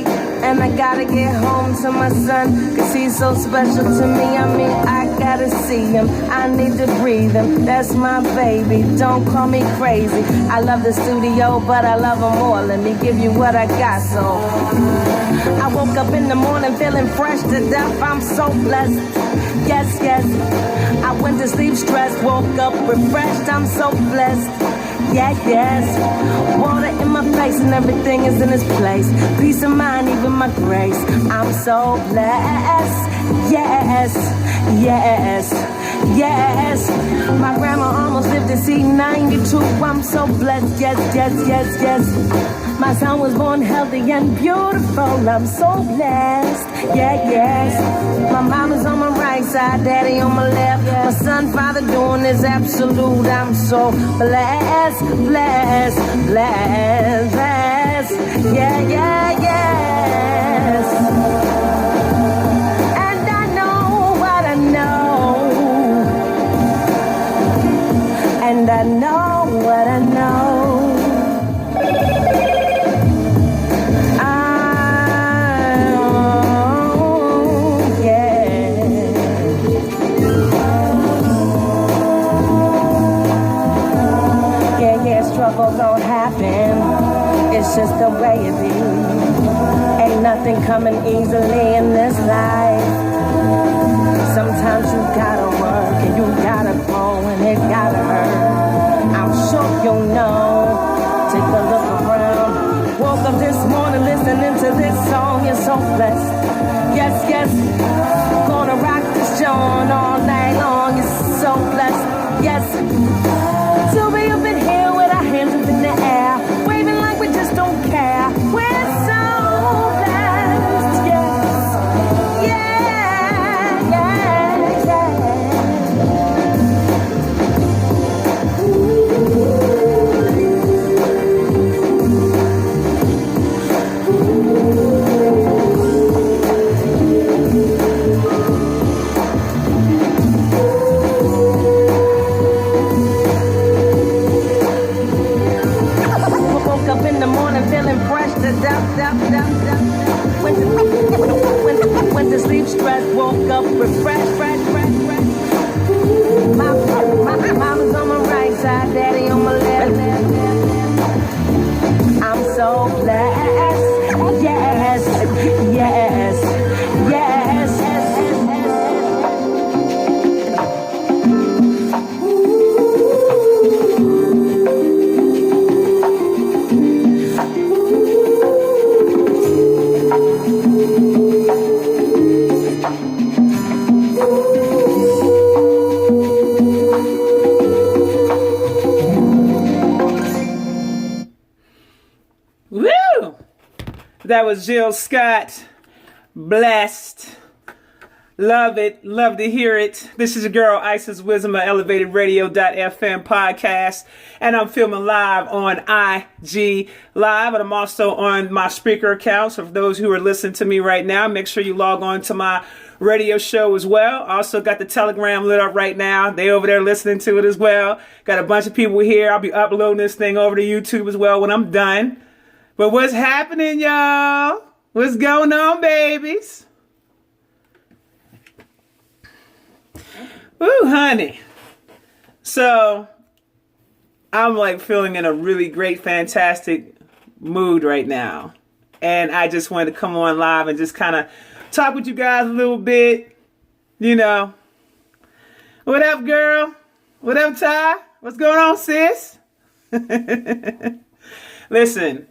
late, and I gotta get home to my son, cause he's so special to me. I mean, I gotta see him, I need to breathe him. That's my baby, don't call me crazy. I love the studio, but I love him more. Let me give you what I got, so I woke up in the morning feeling fresh to death. I'm so blessed, yes, yes. I went to sleep stressed, woke up refreshed. I'm so blessed, yes, yes. Water in my face and everything is in its place. Peace of mind, even my grace. I'm so blessed, yes, yes, yes. My grandma almost lived to see 92. I'm so blessed, yes, yes, yes, yes. My son was born healthy and beautiful. I'm so blessed, yeah, yes. My mama's on my right side, daddy on my left. My son, father doing this absolute. I'm so blessed, blessed, blessed, blessed. Yeah, yeah, yes. And I know what I know. And I know what I know. Trouble don't happen, it's just the way it be. Ain't nothing coming easily in this life. Sometimes you gotta work and you gotta grow and it gotta hurt. I'm sure you know. Take a look around. Woke up this morning listening to this song. You're so blessed. Yes, yes. Gonna rock this joint all night long. You're so blessed. Yes. To be up in here with our hands up in the air, waving like we just don't care. We're so blessed, yes, yeah, yeah, yeah. Went to sleep stressed, woke up refreshed, fresh. My mama's on my right side, daddy on my left. I'm so blessed, yes, yes, yes. That was Jill Scott. Blessed. Love it. Love to hear it. This is your girl, Isis Wisdom, of ElevatedRadio.fm podcast. And I'm filming live on IG Live. And I'm also on my speaker account. So for those who are listening to me right now, make sure you log on to my radio show as well. Also got the Telegram lit up right now. They over there listening to it as well. Got a bunch of people here. I'll be uploading this thing over to YouTube as well when I'm done. But what's happening, y'all? What's going on, babies? Ooh, honey. So, I'm like feeling in a really great, fantastic mood right now. And I just wanted to come on live and just kind of talk with you guys a little bit. You know. What up, girl? What up, Ty? What's going on, sis? Listen.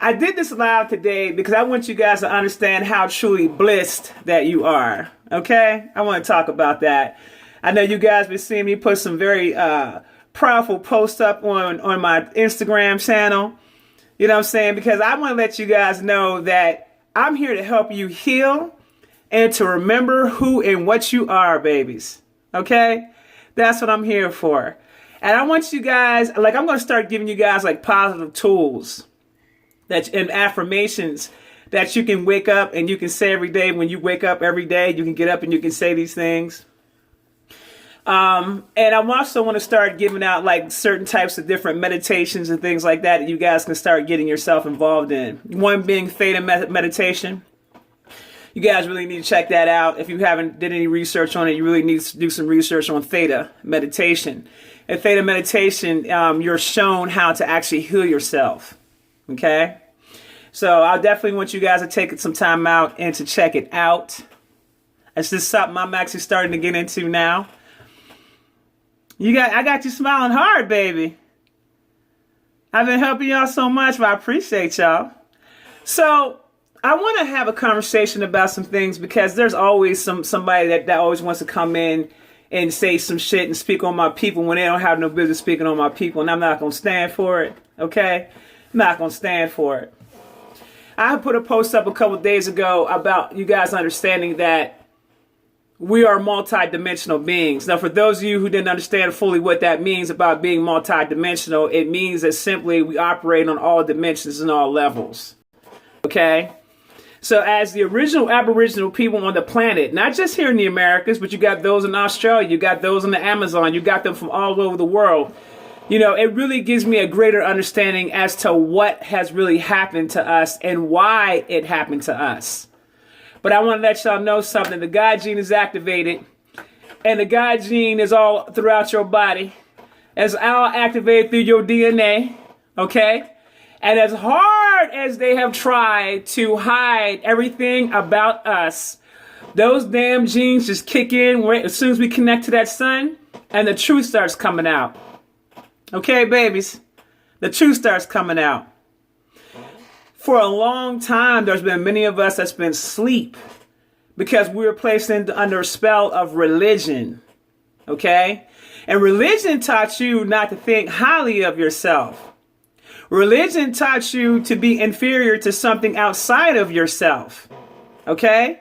I did this live today because I want you guys to understand how truly blessed that you are. Okay? I want to talk about that. I know you guys been seeing me put some very powerful posts up on my Instagram channel. You know what I'm saying? Because I want to let you guys know that I'm here to help you heal and to remember who and what you are, babies. Okay? That's what I'm here for. And I want you guys, like, I'm going to start giving you guys like positive tools and affirmations that you can wake up and you can say every day. When you wake up every day, you can get up and you can say these things. And I also want to start giving out like certain types of different meditations and things like that you guys can start getting yourself involved in. One being theta meditation. You guys really need to check that out. If you haven't did any research on it, you really need to do some research on theta meditation. In theta meditation, you're shown how to actually heal yourself. Okay? So I definitely want you guys to take some time out and to check it out. It's just something I'm actually starting to get into now. I got you smiling hard, baby. I've been helping y'all so much, but I appreciate y'all. So I want to have a conversation about some things because there's always somebody that always wants to come in and say some shit and speak on my people when they don't have no business speaking on my people, and I'm not going to stand for it, okay? I'm not going to stand for it. I put a post up a couple days ago about you guys understanding that we are multi-dimensional beings. Now, for those of you who didn't understand fully what that means about being multi-dimensional, it means that simply we operate on all dimensions and all levels. Okay? So as the original Aboriginal people on the planet, not just here in the Americas, but you got those in Australia, you got those in the Amazon, you got them from all over the world. You know, it really gives me a greater understanding as to what has really happened to us and why it happened to us. But I want to let y'all know something. The God gene is activated, and the God gene is all throughout your body. It's all activated through your DNA, okay? And as hard as they have tried to hide everything about us, those damn genes just kick in as soon as we connect to that sun, and the truth starts coming out. Okay, babies? The truth starts coming out. For a long time, there's been many of us that's been asleep because we were placed under a spell of religion, okay? And religion taught you not to think highly of yourself. Religion taught you to be inferior to something outside of yourself, okay?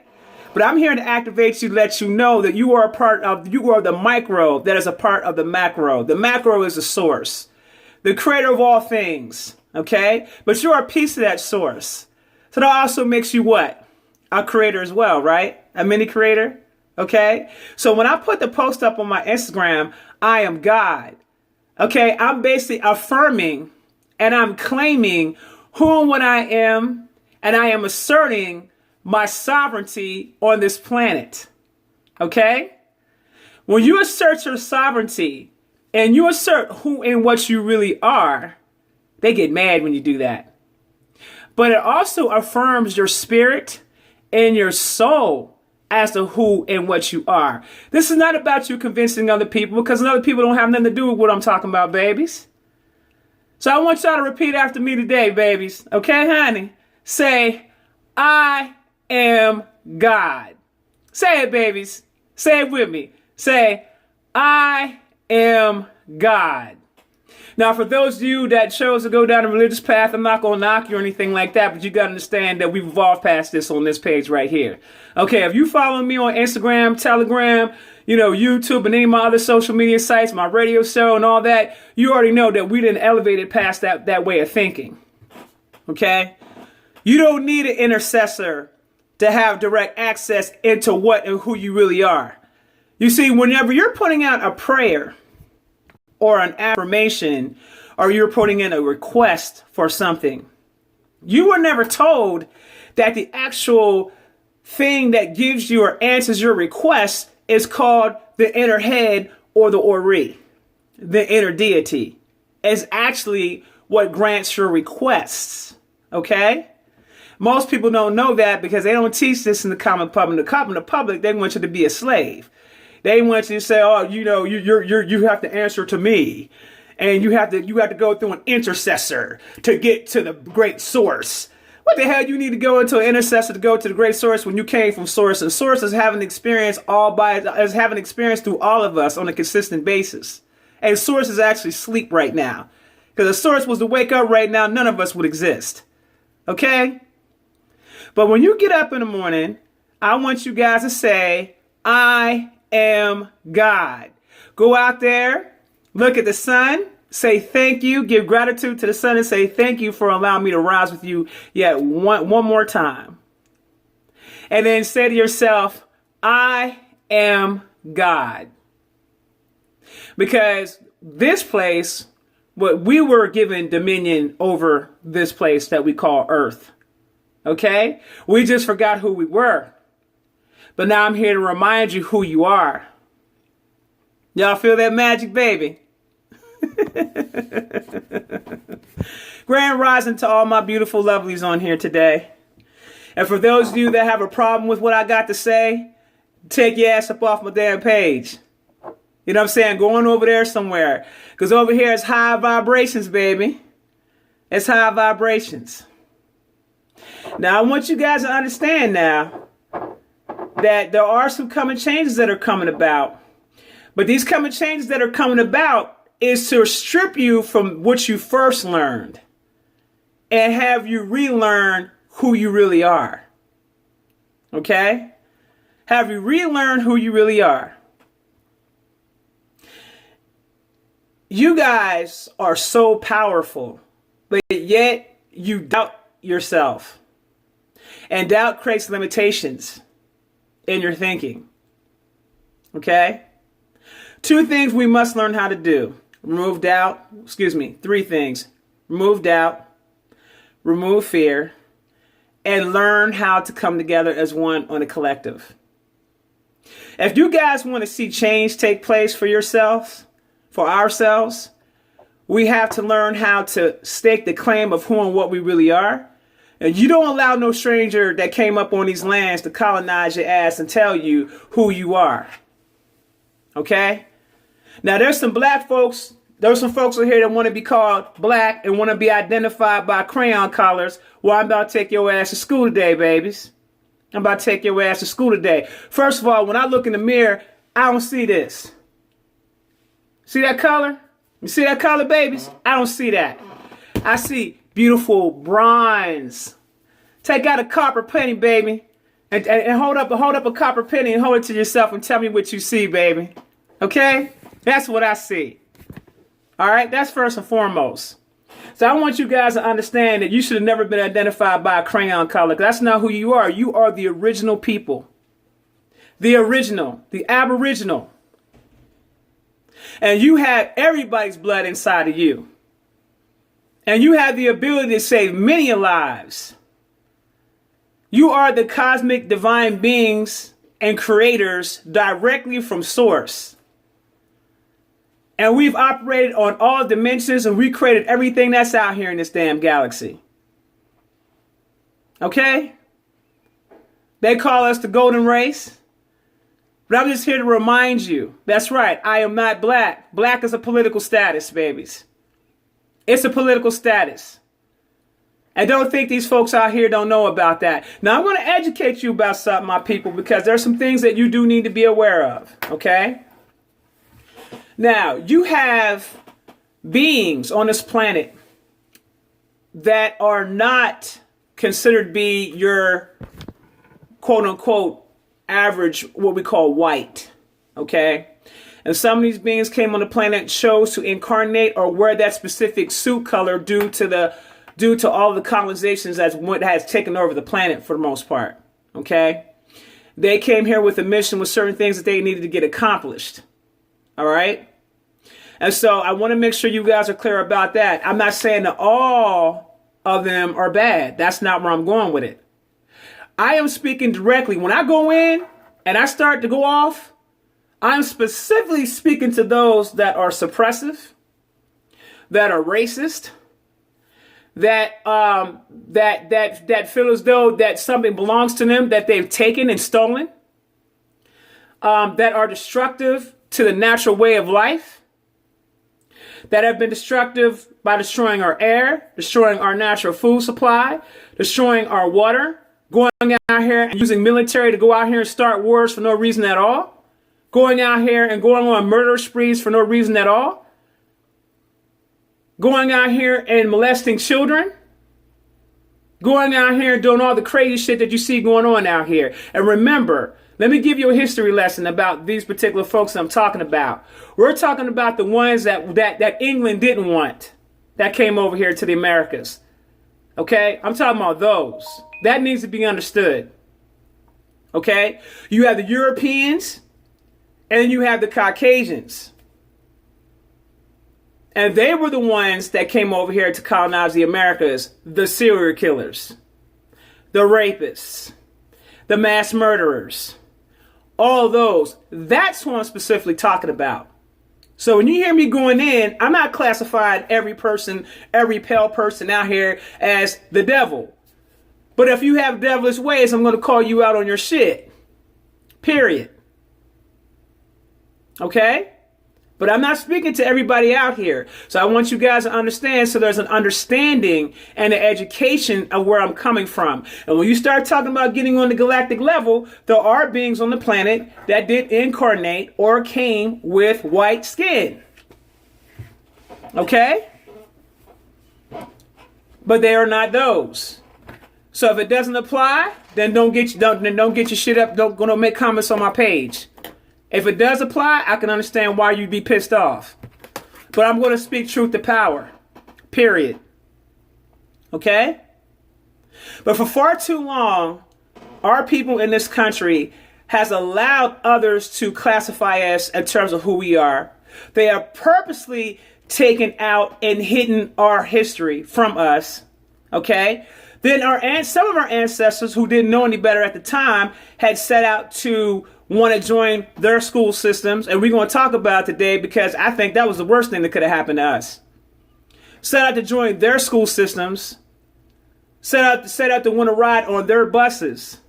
But I'm here to activate you, let you know that you are the micro that is a part of the macro. The macro is the source, the creator of all things. Okay? But you're a piece of that source. So that also makes you what? A creator as well, right? A mini creator. Okay? So when I put the post up on my Instagram, I am God. Okay? I'm basically affirming and I'm claiming who and what I am, and I am asserting my sovereignty on this planet. Okay? When you assert your sovereignty and you assert who and what you really are, they get mad when you do that. But it also affirms your spirit and your soul as to who and what you are. This is not about you convincing other people, because other people don't have nothing to do with what I'm talking about, babies. So I want y'all to repeat after me today, babies. Okay, honey? Say, I am God. Say it, babies. Say it with me. Say, I am God. Now, for those of you that chose to go down a religious path, I'm not going to knock you or anything like that, but you got to understand that we've evolved past this on this page right here. Okay, if you follow me on Instagram, Telegram, YouTube, and any of my other social media sites, my radio show and all that, you already know that we didn't elevate it past that way of thinking. Okay? You don't need an intercessor to have direct access into what and who you really are. You see, whenever you're putting out a prayer or an affirmation, or you're putting in a request for something, you were never told that the actual thing that gives you or answers your request is called the inner head or the Ori, the inner deity. Is actually what grants your requests. Okay? Most people don't know that because they don't teach this in the common public. In the public, they want you to be a slave. They want you to say, oh, you have to answer to me. And you have to go through an intercessor to get to the great source. What the hell you need to go into an intercessor to go to the great source when you came from source? And source is having experience through all of us on a consistent basis. And source is actually asleep right now. Because if source was to wake up right now, none of us would exist. Okay? But when you get up in the morning, I want you guys to say, I am God. Go out there, look at the sun, say thank you, give gratitude to the sun, and say thank you for allowing me to rise with you yet one more time. And then say to yourself, I am God. Because this place, what we were given dominion over this place that we call Earth. Okay? We just forgot who we were. But now I'm here to remind you who you are. Y'all feel that magic, baby? Grand rising to all my beautiful lovelies on here today. And for those of you that have a problem with what I got to say, take your ass up off my damn page. You know what I'm saying? Go on over there somewhere. Because over here it's high vibrations, baby. It's high vibrations. Now, I want you guys to understand now that there are some coming changes that are coming about. But these coming changes that are coming about is to strip you from what you first learned and have you relearn who you really are. Okay? Have you relearn who you really are. You guys are so powerful, but yet you doubt yourself. And doubt creates limitations in your thinking. Okay? 2 things we must learn how to do. Remove doubt. 3 things. Remove doubt. Remove fear. And learn how to come together as one on a collective. If you guys want to see change take place for yourselves, for ourselves, we have to learn how to stake the claim of who and what we really are. And you don't allow no stranger that came up on these lands to colonize your ass and tell you who you are. Okay? Now, there's some black folks. There's some folks in here that want to be called black and want to be identified by crayon colors. Well, I'm about to take your ass to school today, babies. I'm about to take your ass to school today. First of all, when I look in the mirror, I don't see this. See that color? You see that color, babies? I don't see that. I see beautiful bronze. Take out a copper penny, baby, and hold up a copper penny and hold it to yourself and tell me what you see, baby. Okay? That's what I see. All right? That's first and foremost. So I want you guys to understand that you should have never been identified by a crayon color. That's not who you are. You are the original people. The original. The aboriginal. And you have everybody's blood inside of you. And you have the ability to save many lives. You are the cosmic divine beings and creators directly from source. And we've operated on all dimensions and we created everything that's out here in this damn galaxy. Okay? They call us the golden race. But I'm just here to remind you, that's right, I am not black. Black is a political status, babies. It's a political status. I don't think these folks out here don't know about that. Now, I'm going to educate you about something, my people, because there's some things that you do need to be aware of, okay? Now, you have beings on this planet that are not considered to be your quote-unquote average, what we call white, okay? And some of these beings came on the planet, chose to incarnate or wear that specific suit color due to all the colonizations that's what has taken over the planet for the most part, okay? They came here with a mission with certain things that they needed to get accomplished, all right? And so I want to make sure you guys are clear about that. I'm not saying that all of them are bad. That's not where I'm going with it. I am speaking directly. When I go in and I start to go off, I'm specifically speaking to those that are suppressive, that are racist, that feel as though that something belongs to them that they've taken and stolen, that are destructive to the natural way of life, that have been destructive by destroying our air, destroying our natural food supply, destroying our water, going out here and using military to go out here and start wars for no reason at all, going out here and going on murder sprees for no reason at all, going out here and molesting children, going out here and doing all the crazy shit that you see going on out here. And remember, let me give you a history lesson about these particular folks I'm talking about. We're talking about the ones that England didn't want, that came over here to the Americas. Okay? I'm talking about those. That needs to be understood. Okay? You have the Europeans and you have the Caucasians. And they were the ones that came over here to colonize the Americas, the serial killers, the rapists, the mass murderers, all those. That's who I'm specifically talking about. So when you hear me going in, I'm not classifying every person, every pale person out here as the devil. But if you have devilish ways, I'm going to call you out on your shit. Period. Okay? But I'm not speaking to everybody out here. So I want you guys to understand, so there's an understanding and an education of where I'm coming from. And when you start talking about getting on the galactic level, there are beings on the planet that did incarnate or came with white skin. Okay? But they are not those. So if it doesn't apply, then don't get your shit up. Don't make comments on my page. If it does apply, I can understand why you'd be pissed off. But I'm going to speak truth to power. Period. Okay? But for far too long, our people in this country has allowed others to classify us in terms of who we are. They have purposely taken out and hidden our history from us. Okay? Then some of our ancestors who didn't know any better at the time had set out to want to join their school systems, and we're going to talk about it today because I think that was the worst thing that could have happened to us. Set out to join their school systems, set out to want to ride on their buses,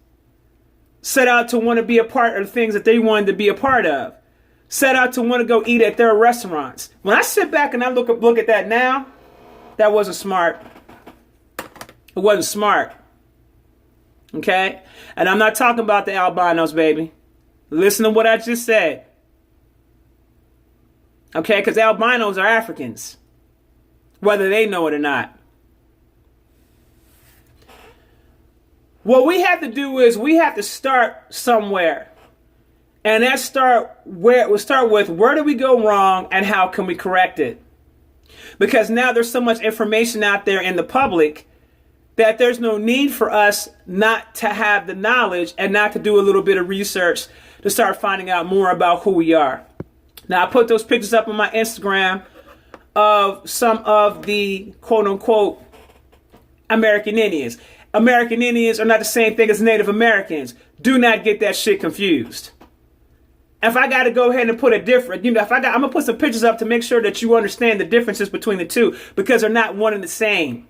set out to want to be a part of the things that they wanted to be a part of, set out to want to go eat at their restaurants. When I sit back and I look at that now, that wasn't smart. It wasn't smart. Okay? And I'm not talking about the albinos, baby. Listen to what I just said. Okay? Because albinos are Africans, whether they know it or not. What we have to do is we have to start somewhere. And that start with where did we go wrong and how can we correct it? Because now there's so much information out there in the public that there's no need for us not to have the knowledge and not to do a little bit of research to start finding out more about who we are. Now, I put those pictures up on my Instagram of some of the quote unquote American Indians. American Indians are not the same thing as Native Americans. Do not get that shit confused. If I got to go ahead and put a different, I'm going to put some pictures up to make sure that you understand the differences between the two, because they're not one and the same.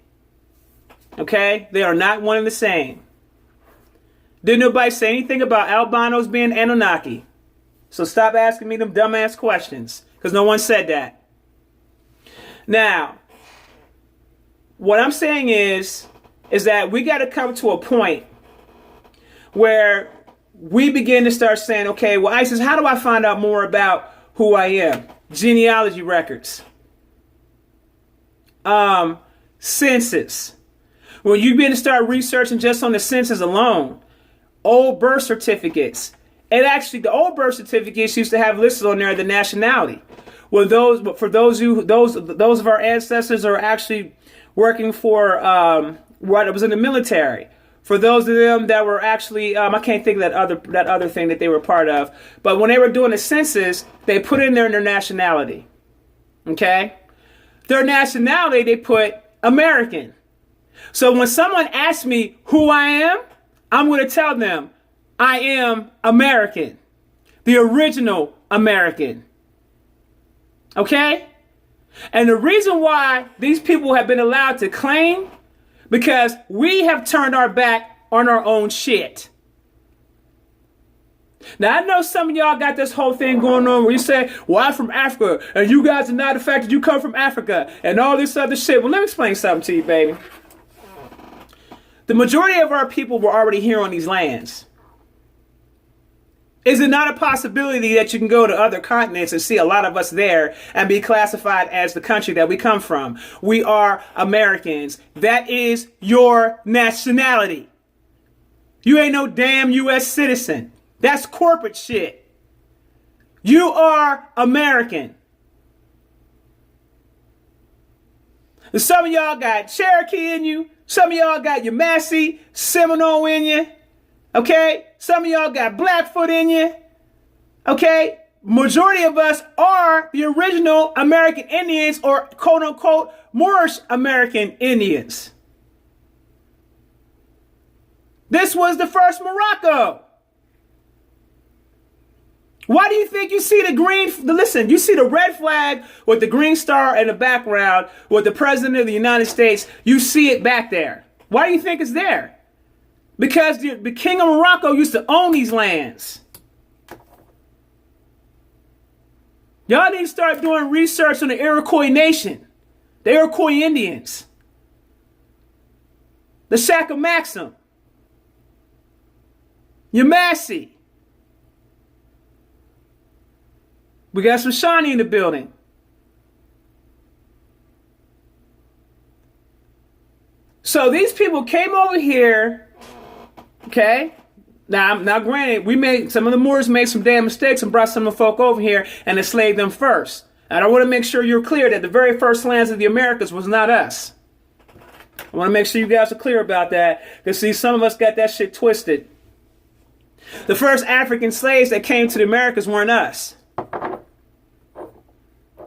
Okay? They are not one and the same. Didn't nobody say anything about albinos being Anunnaki. So stop asking me them dumbass questions, because no one said that. Now, what I'm saying is that we got to come to a point where we begin to start saying, okay, well, Isis, how do I find out more about who I am? Genealogy records. Census. When you begin to start researching just on the census alone, old birth certificates. And actually, the old birth certificates used to have listed on there the nationality. Well, for those of our ancestors are actually working for what it was in the military. For those of them that were actually, I can't think of that other thing that they were part of. But when they were doing the census, they put in there their nationality. Okay? Their nationality, they put American. So when someone asks me who I am, I'm going to tell them I am American. The original American. Okay? And the reason why these people have been allowed to claim, because we have turned our back on our own shit. Now, I know some of y'all got this whole thing going on where you say, well, I'm from Africa, and you guys are not the fact that you come from Africa, and all this other shit. Well, let me explain something to you, baby. The majority of our people were already here on these lands. Is it not a possibility that you can go to other continents and see a lot of us there and be classified as the country that we come from? We are Americans. That is your nationality. You ain't no damn U.S. citizen. That's corporate shit. You are American. And some of y'all got Cherokee in you. Some of y'all got your Massey, Seminole in you. Okay? Some of y'all got Blackfoot in you. Okay? majority of us are the original American Indians, or quote unquote Moorish American Indians. This was the first Morocco. Why do you think you see listen, you see the red flag with the green star in the background with the President of the United States? You see it back there. Why do you think it's there? Because the King of Morocco used to own these lands. Y'all need to start doing research on the Iroquois Nation, the Iroquois Indians, the Shakamaksim, Yamasee. We got some Shawnee in the building. So these people came over here, okay? Now granted, some of the Moors made some damn mistakes and brought some of the folk over here and enslaved them first. And I want to make sure you're clear that the very first lands of the Americas was not us. I want to make sure you guys are clear about that, because see, some of us got that shit twisted. The first African slaves that came to the Americas weren't us.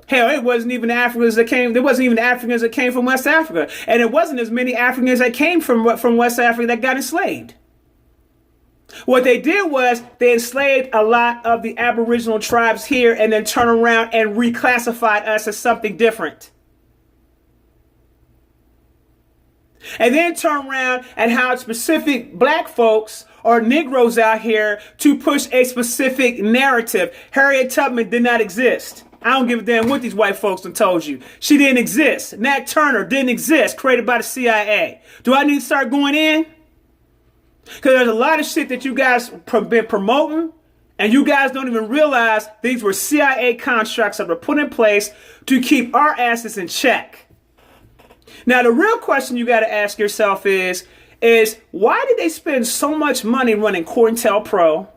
Hell, it wasn't even Africans that came. There wasn't even Africans that came from West Africa, and it wasn't as many Africans that came from West Africa that got enslaved. What they did was they enslaved a lot of the Aboriginal tribes here, and then turned around and reclassified us as something different. And then turn around and hired specific black folks or Negroes out here to push a specific narrative. Harriet Tubman did not exist. I don't give a damn what these white folks done told you. She didn't exist. Nat Turner didn't exist, created by the CIA. Do I need to start going in? Because there's a lot of shit that you guys been promoting, and you guys don't even realize these were CIA constructs that were put in place to keep our asses in check. Now, the real question you got to ask yourself is why did they spend so much money running COINTELPRO?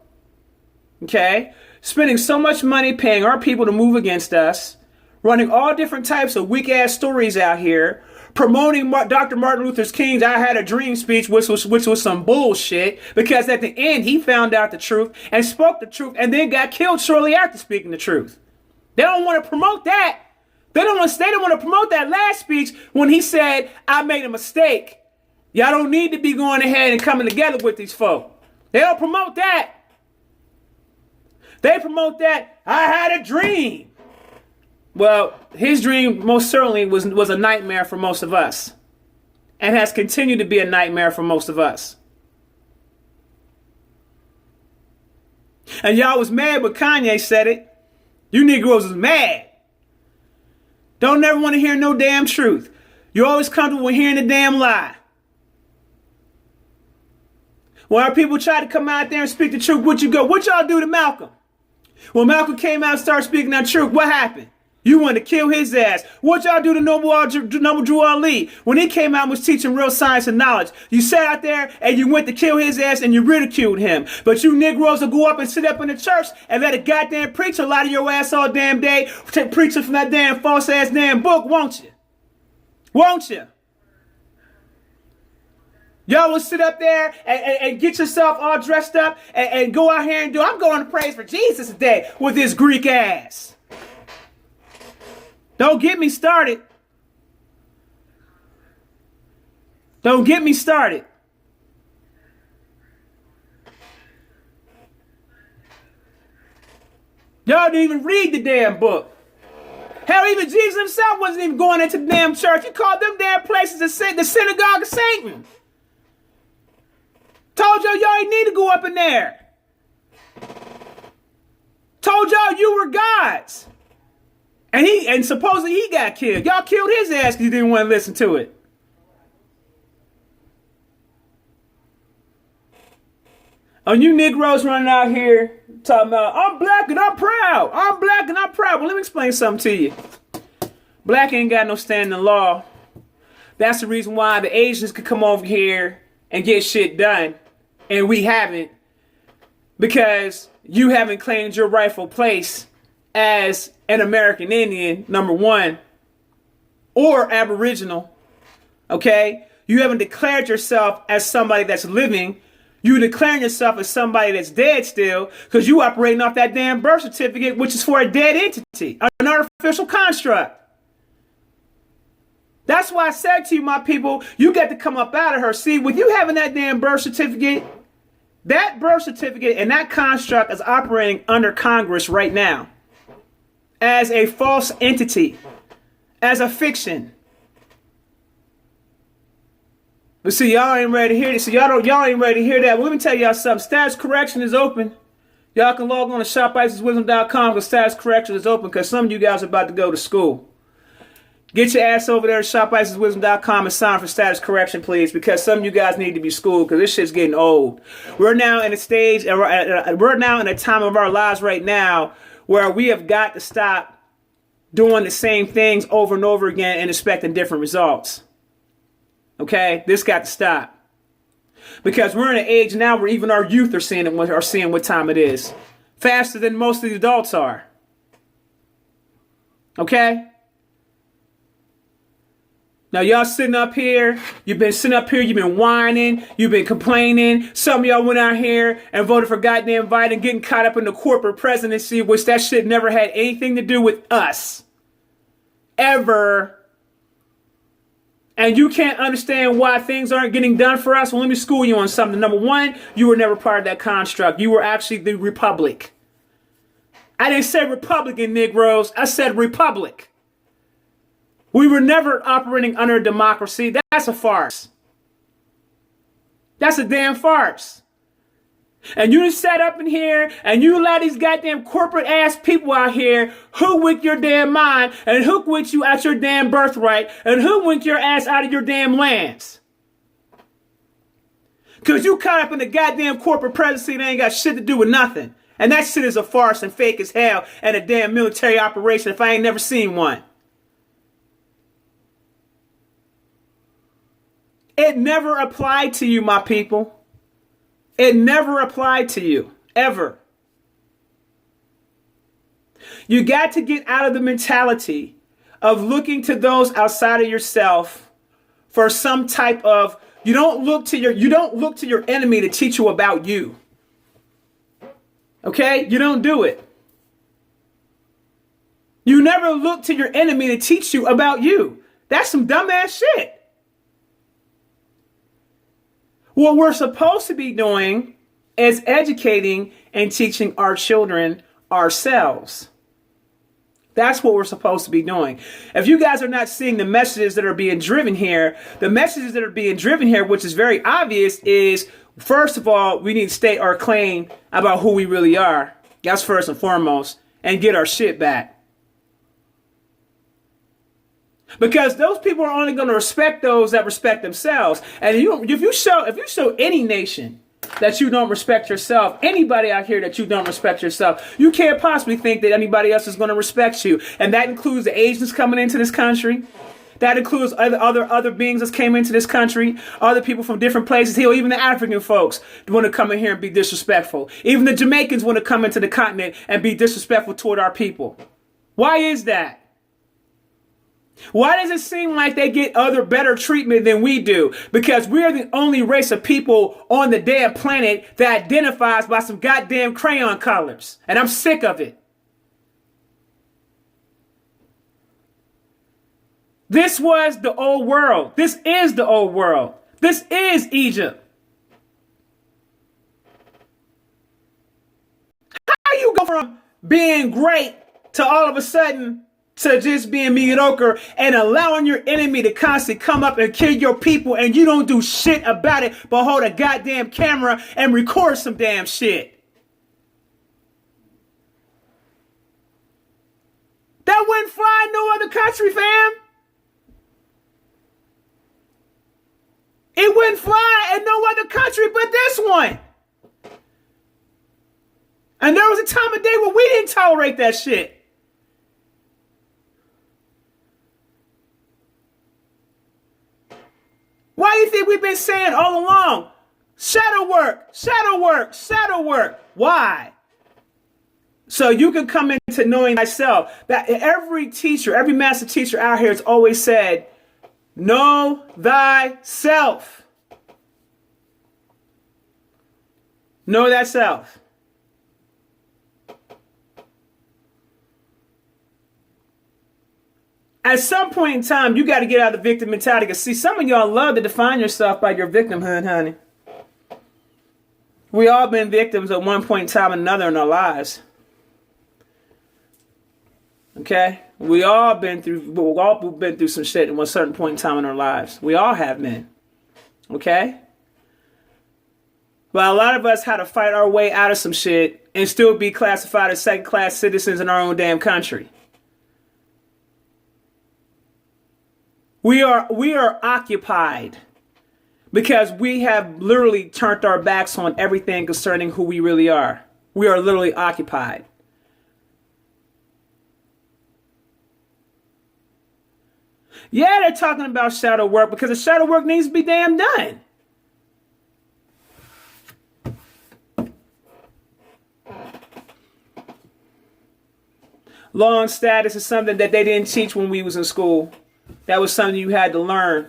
Okay? Spending so much money paying our people to move against us, running all different types of weak-ass stories out here, promoting Dr. Martin Luther King's I Had a Dream speech, which was some bullshit, because at the end he found out the truth and spoke the truth and then got killed shortly after speaking the truth. They don't want to promote that. They don't want to promote that last speech when he said, I made a mistake. Y'all don't need to be going ahead and coming together with these folk. They don't promote that. They promote that I had a dream. Well, his dream most certainly was a nightmare for most of us, and has continued to be a nightmare for most of us. And y'all was mad when Kanye said it. You Negroes was mad. Don't never want to hear no damn truth. You're always comfortable with hearing the damn lie. When our people try to come out there and speak the truth, what y'all do to Malcolm? When Malcolm came out and started speaking that truth, what happened? You wanted to kill his ass. What y'all do to Noble Drew Ali when he came out and was teaching real science and knowledge? You sat out there and you went to kill his ass and you ridiculed him. But you Negroes will go up and sit up in the church and let a goddamn preacher lie to your ass all damn day, preaching from that damn false ass damn book, won't you? Won't you? Y'all will sit up there and get yourself all dressed up and go out here and I'm going to praise for Jesus today with this Greek ass. Don't get me started. Don't get me started. Y'all didn't even read the damn book. Hell, even Jesus himself wasn't even going into the damn church. He called them damn places the synagogue of Satan. Told y'all ain't need to go up in there. Told y'all you were gods. And supposedly he got killed. Y'all killed his ass because you didn't want to listen to it. Oh, you Negroes running out here talking about, I'm black and I'm proud. I'm black and I'm proud. Well, let me explain something to you. Black ain't got no standing law. That's the reason why the Asians could come over here and get shit done. And we haven't. Because you haven't claimed your rightful place as an American Indian, number one, or Aboriginal, okay? You haven't declared yourself as somebody that's living. You declaring yourself as somebody that's dead still because you operating off that damn birth certificate, which is for a dead entity, an artificial construct. That's why I said to you, my people, you got to come up out of her. See, with you having that damn birth certificate, that birth certificate and that construct is operating under Congress right now as a false entity, as a fiction. But see, y'all ain't ready to hear this. So y'all ain't ready to hear that. Well, let me tell y'all something. Status correction is open. Y'all can log on to shopisiswisdom.com because status correction is open because some of you guys are about to go to school. Get your ass over there to shopisiswisdom.com and sign for status correction, please, because some of you guys need to be schooled because this shit's getting old. We're now in a stage, we're now in a time of our lives right now where we have got to stop doing the same things over and over again and expecting different results. Okay, this got to stop because we're in an age now where even our youth are seeing what time it is, faster than most of the adults are. Okay. Now y'all sitting up here, you've been whining, you've been complaining. Some of y'all went out here and voted for goddamn Biden, getting caught up in the corporate presidency, which that shit never had anything to do with us. Ever. And you can't understand why things aren't getting done for us? Well, let me school you on something. Number one, you were never part of that construct. You were actually the Republic. I didn't say Republican, Negroes. I said Republic. We were never operating under a democracy. That's a farce. That's a damn farce. And you just sat up in here and you allow these goddamn corporate ass people out here hook with your damn mind and hook with you at your damn birthright and hook with your ass out of your damn lands. Because you caught up in the goddamn corporate presidency that ain't got shit to do with nothing. And that shit is a farce and fake as hell and a damn military operation if I ain't never seen one. It never applied to you, my people. It never applied to you, ever. You got to get out of the mentality of looking to those outside of yourself for some type of, you don't look to your enemy to teach you about you. Okay? You don't do it. You never look to your enemy to teach you about you. That's some dumbass shit. What we're supposed to be doing is educating and teaching our children ourselves. That's what we're supposed to be doing. If you guys are not seeing the messages that are being driven here, which is very obvious, is first of all, we need to state our claim about who we really are. That's first and foremost, and get our shit back. Because those people are only going to respect those that respect themselves. And if you show any nation that you don't respect yourself, anybody out here that you don't respect yourself, you can't possibly think that anybody else is going to respect you. And that includes the Asians coming into this country. That includes other beings that came into this country, other people from different places. Hell, even the African folks want to come in here and be disrespectful. Even the Jamaicans want to come into the continent and be disrespectful toward our people. Why is that? Why does it seem like they get better treatment than we do? Because we're the only race of people on the damn planet that identifies by some goddamn crayon colors. And I'm sick of it. This was the old world. This is the old world. This is Egypt. How you go from being great to all of a sudden to just being mediocre and allowing your enemy to constantly come up and kill your people and you don't do shit about it but hold a goddamn camera and record some damn shit? That wouldn't fly in no other country, fam. It wouldn't fly in no other country but this one. And there was a time of day where we didn't tolerate that shit. Why do you think we've been saying all along, shadow work, shadow work, shadow work? Why? So you can come into knowing thyself. That every teacher, every master teacher out here has always said, know thyself. Know thyself. At some point in time, you got to get out of the victim mentality. Because see, some of y'all love to define yourself by your victimhood, honey. We all been victims at one point in time or another in our lives. Okay? We've all been through some shit at one certain point in time in our lives. We all have been. Okay? But a lot of us had to fight our way out of some shit and still be classified as second-class citizens in our own damn country. We are occupied because we have literally turned our backs on everything concerning who we really are. We are literally occupied. Yeah, they're talking about shadow work because the shadow work needs to be damn done. Law and status is something that they didn't teach when we was in school. That was something you had to learn.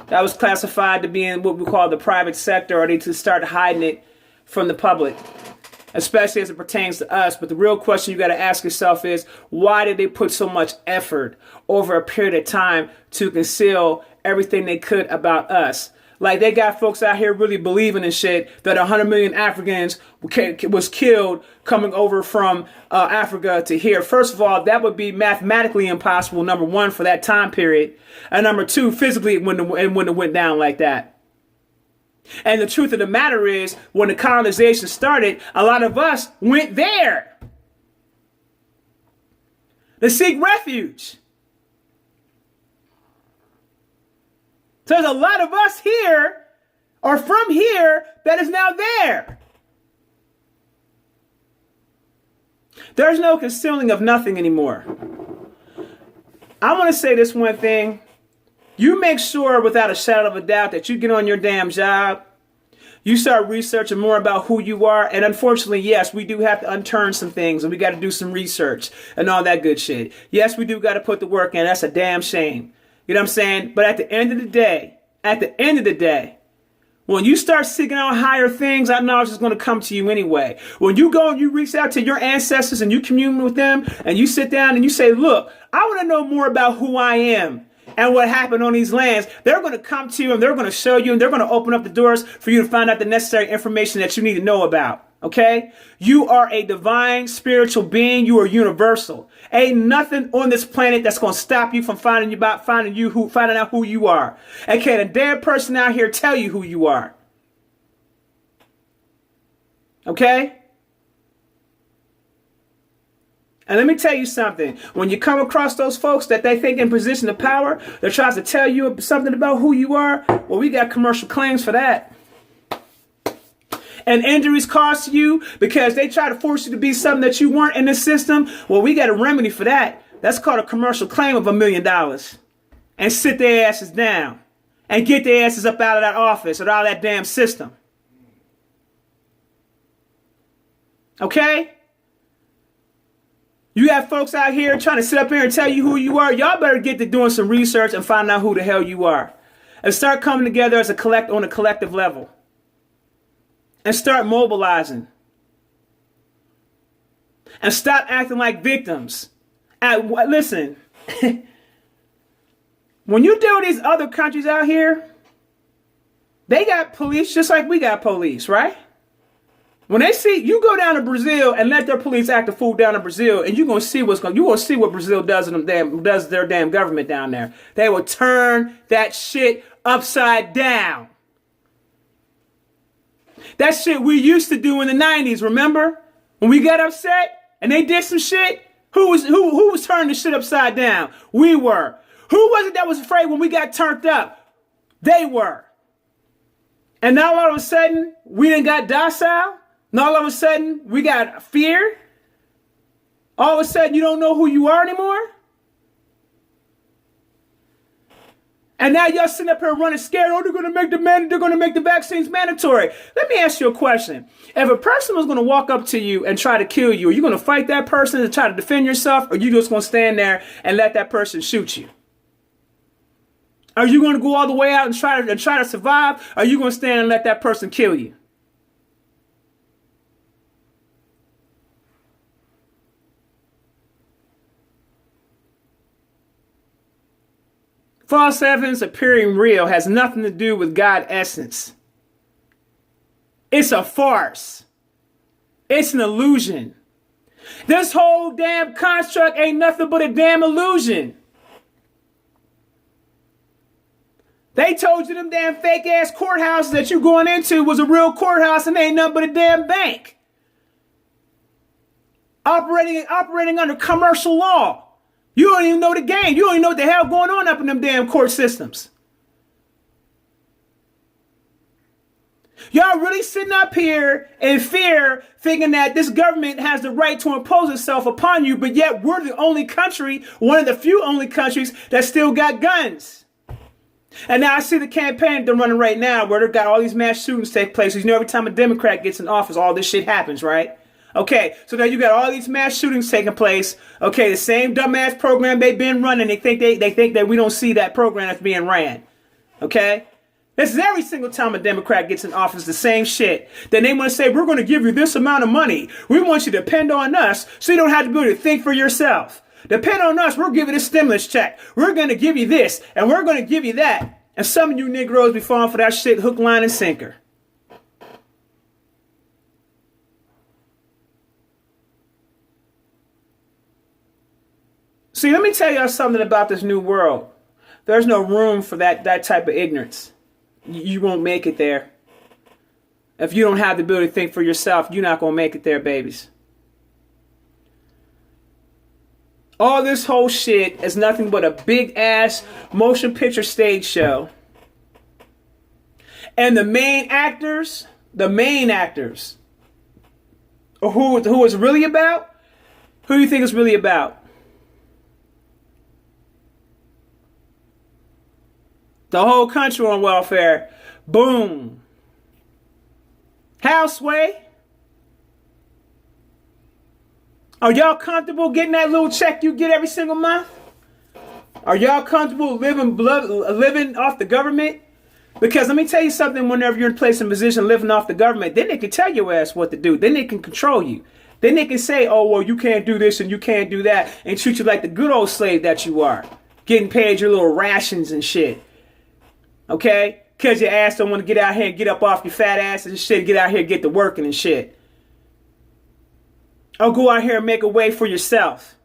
That was classified to be in what we call the private sector, or they to start hiding it from the public, especially as it pertains to us. But the real question you got to ask yourself is, why did they put so much effort over a period of time to conceal everything they could about us? Like, they got folks out here really believing in shit that 100 million Africans was killed coming over from Africa to here. First of all, that would be mathematically impossible, number one, for that time period. And number two, physically, it wouldn't have went down like that. And the truth of the matter is, when the colonization started, a lot of us went there to seek refuge. So there's a lot of us here, or from here, that is now there. There's no concealing of nothing anymore. I want to say this one thing. You make sure without a shadow of a doubt that you get on your damn job. You start researching more about who you are. And unfortunately, yes, we do have to unturn some things and we got to do some research and all that good shit. Yes, we do got to put the work in. That's a damn shame. You know what I'm saying? But at the end of the day, when you start seeking out higher things, that knowledge is going to come to you anyway. When you go and you reach out to your ancestors and you commune with them and you sit down and you say, look, I want to know more about who I am and what happened on these lands, they're going to come to you and they're going to show you and they're going to open up the doors for you to find out the necessary information that you need to know about. Okay? You are a divine spiritual being. You are universal. Ain't nothing on this planet that's going to stop you from finding out who you are. And can't a damn person out here tell you who you are. Okay? And let me tell you something. When you come across those folks that they think in position of power, that tries to tell you something about who you are, well, we got commercial claims for that. And injuries caused to you because they try to force you to be something that you weren't in the system, well, we got a remedy for that. That's called a commercial claim of $1 million. And sit their asses down. And get their asses up out of that office or out of that damn system. Okay? You have folks out here trying to sit up here and tell you who you are. Y'all better get to doing some research and find out who the hell you are. And start coming together as on a collective level. And start mobilizing. And stop acting like victims. Listen, when you deal with these other countries out here, they got police just like we got police, right? When they see you go down to Brazil and let their police act a fool down in Brazil, and you're gonna see what Brazil does to them does their damn government down there. They will turn that shit upside down. That shit we used to do in the 90s, remember? When we got upset and they did some shit, who was turning the shit upside down? We were. Who was it that was afraid when we got turned up? They were. And now all of a sudden, we done got docile. Now all of a sudden, we got fear. All of a sudden, you don't know who you are anymore. And now y'all sitting up here running scared. Oh, they're going to make the vaccines mandatory. Let me ask you a question. If a person was going to walk up to you and try to kill you, are you going to fight that person and try to defend yourself? Or are you just going to stand there and let that person shoot you? Are you going to go all the way out and try to survive? Or are you going to stand and let that person kill you? False evidence appearing real has nothing to do with God essence. It's a farce. It's an illusion. This whole damn construct ain't nothing but a damn illusion. They told you them damn fake ass courthouses that you going into was a real courthouse and ain't nothing but a damn bank. Operating under commercial law. You don't even know the game. You don't even know what the hell going on up in them damn court systems. Y'all really sitting up here in fear, thinking that this government has the right to impose itself upon you, but yet we're the only country, one of the few only countries that still got guns. And now I see the campaign they're running right now where they've got all these mass shootings take place. You know, every time a Democrat gets in office, all this shit happens, right? Okay, so now you got all these mass shootings taking place. Okay, the same dumbass program they've been running. They think that we don't see that program that's being ran. Okay? This is every single time a Democrat gets in office, the same shit. Then they want to say, we're going to give you this amount of money. We want you to depend on us so you don't have to be able to think for yourself. Depend on us. We're giving a stimulus check. We're going to give you this and we're going to give you that. And some of you Negroes be falling for that shit hook, line, and sinker. See, let me tell y'all something about this new world. There's no room for that type of ignorance. You won't make it there. If you don't have the ability to think for yourself, you're not going to make it there, babies. All this whole shit is nothing but a big ass motion picture stage show. And the main actors, who it's really about, who do you think it's really about? The whole country on welfare. Boom. Houseway. Are y'all comfortable getting that little check you get every single month? Are y'all comfortable living off the government? Because let me tell you something, whenever you're in place and position living off the government, then they can tell your ass what to do. Then they can control you. Then they can say, oh, well, you can't do this and you can't do that, and treat you like the good old slave that you are. Getting paid your little rations and shit. Okay? Because your ass don't want to get out here and get up off your fat ass and shit, get out here and get to working and shit. Or go out here and make a way for yourself.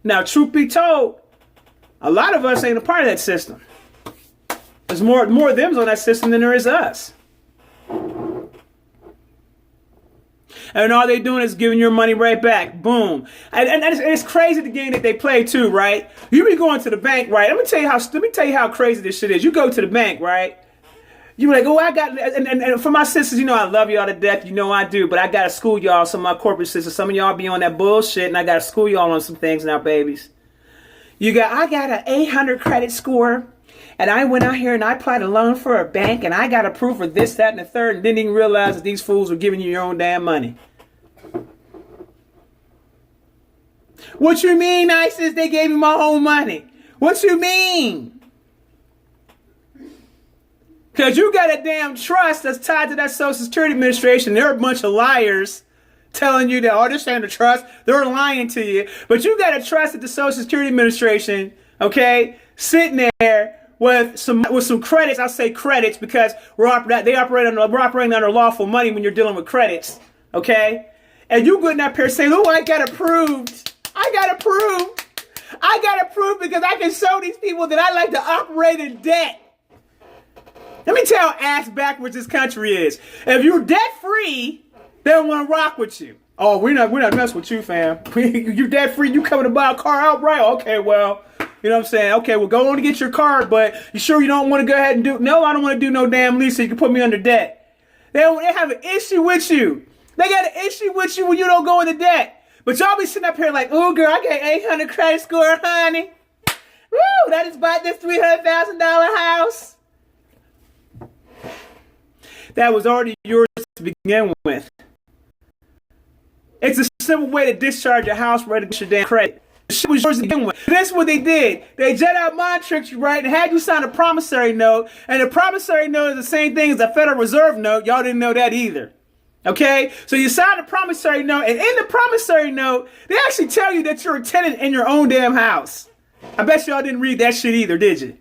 Now, truth be told, a lot of us ain't a part of that system. There's more of them on that system than there is us. And all they doing is giving your money right back. Boom. And it's crazy the game that they play too, right? You be going to the bank, right? Let me tell you how crazy this shit is. You go to the bank, right? You be like, oh, I got, and for my sisters, you know I love y'all to death. You know I do, but I got to school y'all, some of my corporate sisters. Some of y'all be on that bullshit, and I got to school y'all on some things now, babies. I got an 800 credit score, and I went out here and I applied a loan for a bank, and I got approved for this, that, and the third, and didn't even realize that these fools were giving you your own damn money. What you mean, ISIS? They gave me my own money. What you mean? Because you got a damn trust that's tied to that Social Security Administration. They're a bunch of liars telling you that, oh, this ain't a trust. They're lying to you. But you got a trust at the Social Security Administration, okay, sitting there with some credits. I'll say credits because we're operating under lawful money when you're dealing with credits, okay? And you getting up here saying, oh, I got approved. I got approved because I can show these people that I like to operate in debt. Let me tell you how ass backwards this country is. If you're debt free, they don't want to rock with you. Oh, we're not messing with you, fam. You debt free, you coming to buy a car outright? Okay, well, you know what I'm saying? Okay, well, go on and get your card, but you sure you don't want to go ahead and do? No, I don't want to do no damn lease so you can put me under debt. They have an issue with you. They got an issue with you when you don't go into debt. But y'all be sitting up here like, oh, girl, I got 800 credit score, honey. Woo, I just bought this $300,000 house. That was already yours to begin with. It's a simple way to discharge your house right against your damn credit. The shit was yours to begin with. That's what they did. They jet out mind tricked you, right? And had you sign a promissory note. And the promissory note is the same thing as a Federal Reserve note. Y'all didn't know that either. Okay? So you sign a promissory note. And in the promissory note, they actually tell you that you're a tenant in your own damn house. I bet y'all didn't read that shit either, did you?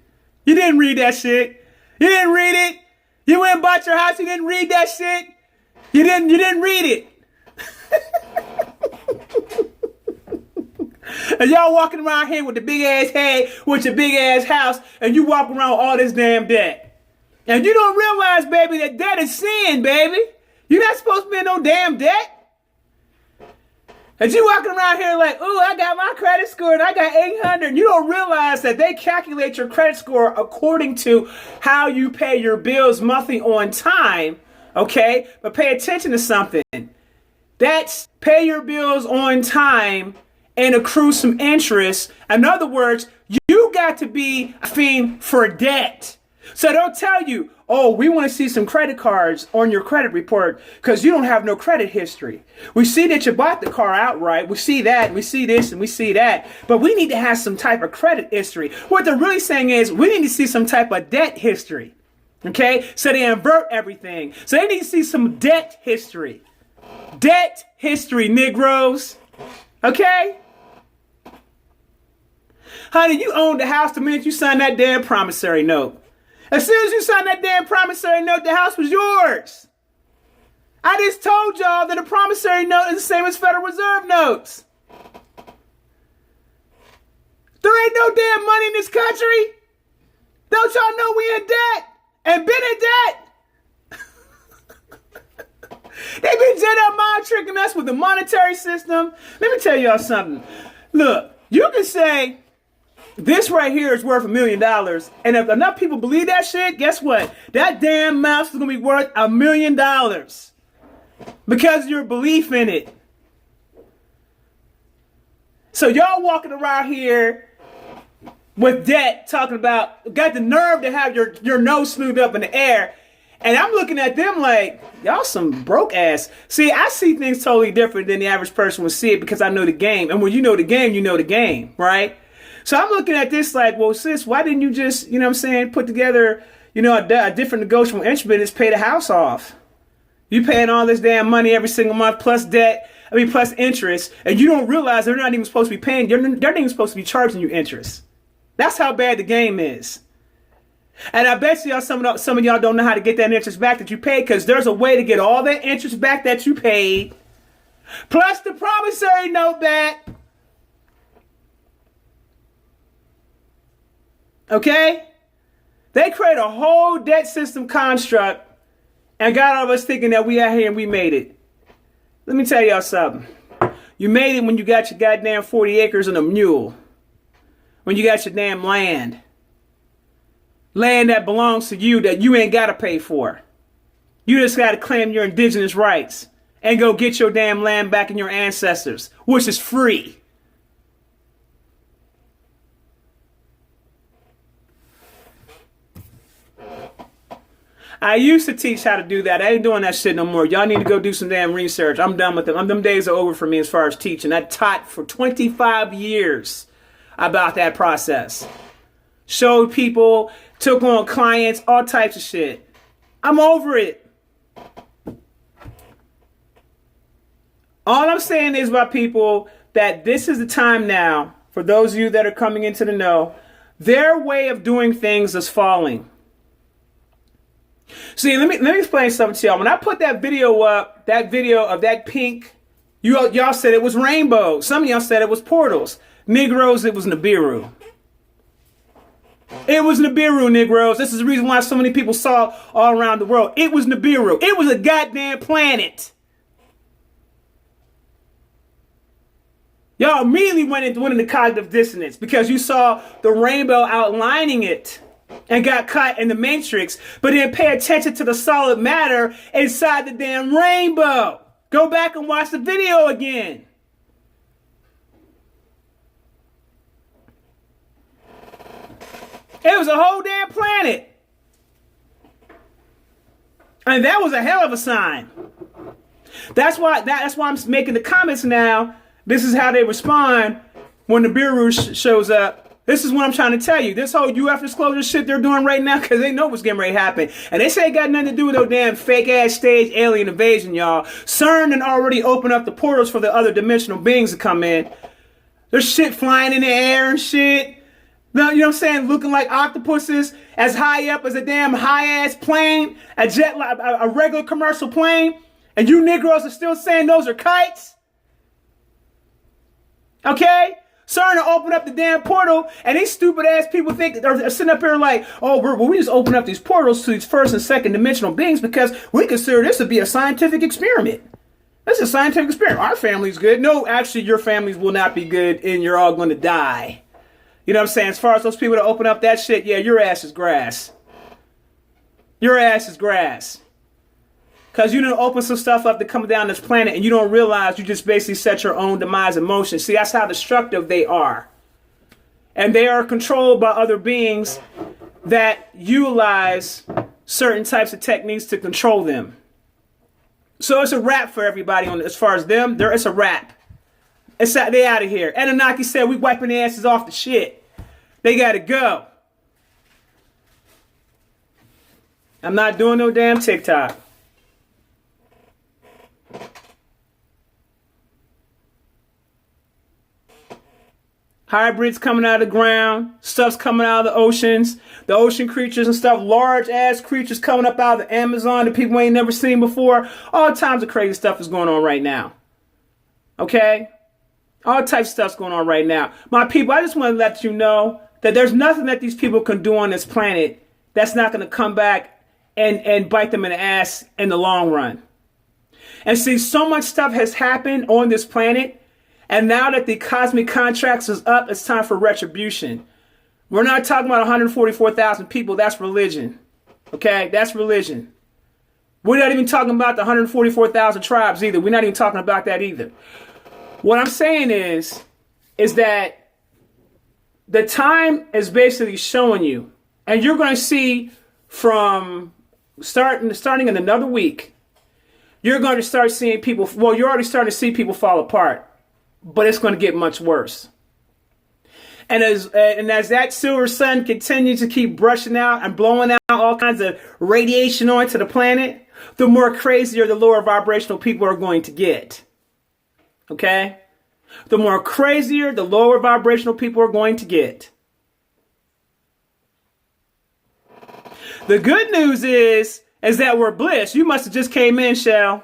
You didn't read that shit. You didn't read it. You went and bought your house, you didn't read that shit. You didn't read it. And y'all walking around here with the big ass head, with your big ass house, and you walk around with all this damn debt. And you don't realize, baby, that debt is sin, baby. You're not supposed to be in no damn debt. And you walking around here like, ooh, I got my credit score and I got 800. You don't realize that they calculate your credit score according to how you pay your bills monthly on time, okay? But pay attention to something. That's pay your bills on time and accrue some interest. In other words, you got to be a fiend for debt. So don't tell you, oh, we want to see some credit cards on your credit report because you don't have no credit history. We see that you bought the car outright. We see that, and we see this, and we see that. But we need to have some type of credit history. What they're really saying is we need to see some type of debt history. Okay? So they invert everything. So they need to see some debt history. Debt history, Negroes. Okay? Honey, you owned the house the minute you signed that damn promissory note. As soon as you signed that damn promissory note, the house was yours. I just told y'all that a promissory note is the same as Federal Reserve notes. There ain't no damn money in this country. Don't y'all know we in debt and been in debt? They've been Jedi mind tricking us with the monetary system. Let me tell y'all something. Look, you can say, this right here is worth $1 million. And if enough people believe that shit, guess what? That damn mouse is going to be worth $1 million. Because of your belief in it. So y'all walking around here with debt, talking about, got the nerve to have your nose snooped up in the air. And I'm looking at them like, y'all some broke ass. See, I see things totally different than the average person would see it because I know the game. And when you know the game, you know the game, right? So I'm looking at this like, well, sis, why didn't you just, you know what I'm saying, put together, you know, a different negotiable instrument and pay the house off? You paying all this damn money every single month plus debt, plus interest, and you don't realize they're not even supposed to be paying, they're not even supposed to be charging you interest. That's how bad the game is. And I bet y'all some of y'all don't know how to get that interest back that you paid because there's a way to get all that interest back that you paid, plus the promissory note back. Okay? They create a whole debt system construct and got all of us thinking that we out here and we made it. Let me tell y'all something. You made it when you got your goddamn 40 acres and a mule. When you got your damn land. Land that belongs to you that you ain't got to pay for. You just got to claim your indigenous rights and go get your damn land back in your ancestors, which is free. I used to teach how to do that. I ain't doing that shit no more. Y'all need to go do some damn research. I'm done with them. Them days are over for me as far as teaching. I taught for 25 years about that process. Showed people, took on clients, all types of shit. I'm over it. All I'm saying is about people that this is the time now, for those of you that are coming into the know, their way of doing things is falling. See, let me explain something to y'all. When I put that video up, that video of that pink, y'all said it was rainbow. Some of y'all said it was portals. Negroes, it was Nibiru. It was Nibiru, Negroes. This is the reason why so many people saw all around the world. It was Nibiru. It was a goddamn planet. Y'all immediately went into cognitive dissonance because you saw the rainbow outlining it. And got caught in the matrix, but didn't pay attention to the solid matter inside the damn rainbow. Go back and watch the video again. It was a whole damn planet. And that was a hell of a sign. That's why I'm making the comments now. This is how they respond when the Bureau shows up. This is what I'm trying to tell you. This whole UF disclosure shit they're doing right now because they know what's getting ready to happen. And they say it got nothing to do with no damn fake-ass stage alien invasion, y'all. CERN had already opened up the portals for the other dimensional beings to come in. There's shit flying in the air and shit. Now, you know what I'm saying? Looking like octopuses, as high up as a damn high-ass plane, a regular commercial plane, and you Negroes are still saying those are kites? Okay? Starting to open up the damn portal, and these stupid-ass people think, they're sitting up here like, oh, we just open up these portals to these first and second dimensional beings because we consider this to be a scientific experiment. This is a scientific experiment. Our family's good. No, actually, your families will not be good, and you're all going to die. You know what I'm saying? As far as those people that open up that shit, yeah, your ass is grass. Your ass is grass. Because you didn't open some stuff up to come down this planet and you don't realize you just basically set your own demise in motion. See, that's how destructive they are. And they are controlled by other beings that utilize certain types of techniques to control them. So it's a wrap for everybody on as far as them. It's a wrap. They out of here. Anunnaki said we wiping their asses off the shit. They gotta go. I'm not doing no damn TikTok. Hybrids coming out of the ground. Stuff's coming out of the oceans. The ocean creatures and stuff. Large ass creatures coming up out of the Amazon that people ain't never seen before. All kinds of crazy stuff is going on right now. Okay? All types of stuff's going on right now. My people, I just want to let you know that there's nothing that these people can do on this planet that's not going to come back and bite them in the ass in the long run. And see, so much stuff has happened on this planet, and now that the cosmic contracts is up, it's time for retribution. We're not talking about 144,000 people. That's religion. Okay? That's religion. We're not even talking about the 144,000 tribes either. We're not even talking about that either. What I'm saying is that the time is basically showing you, and you're going to see from starting in another week, you're going to start seeing people, well, you're already starting to see people fall apart, but it's going to get much worse. And as that silver sun continues to keep brushing out and blowing out all kinds of radiation onto the planet, the more crazier the lower vibrational people are going to get. Okay? The more crazier the lower vibrational people are going to get. The good news is that we're blessed. You must have just came in, Shell.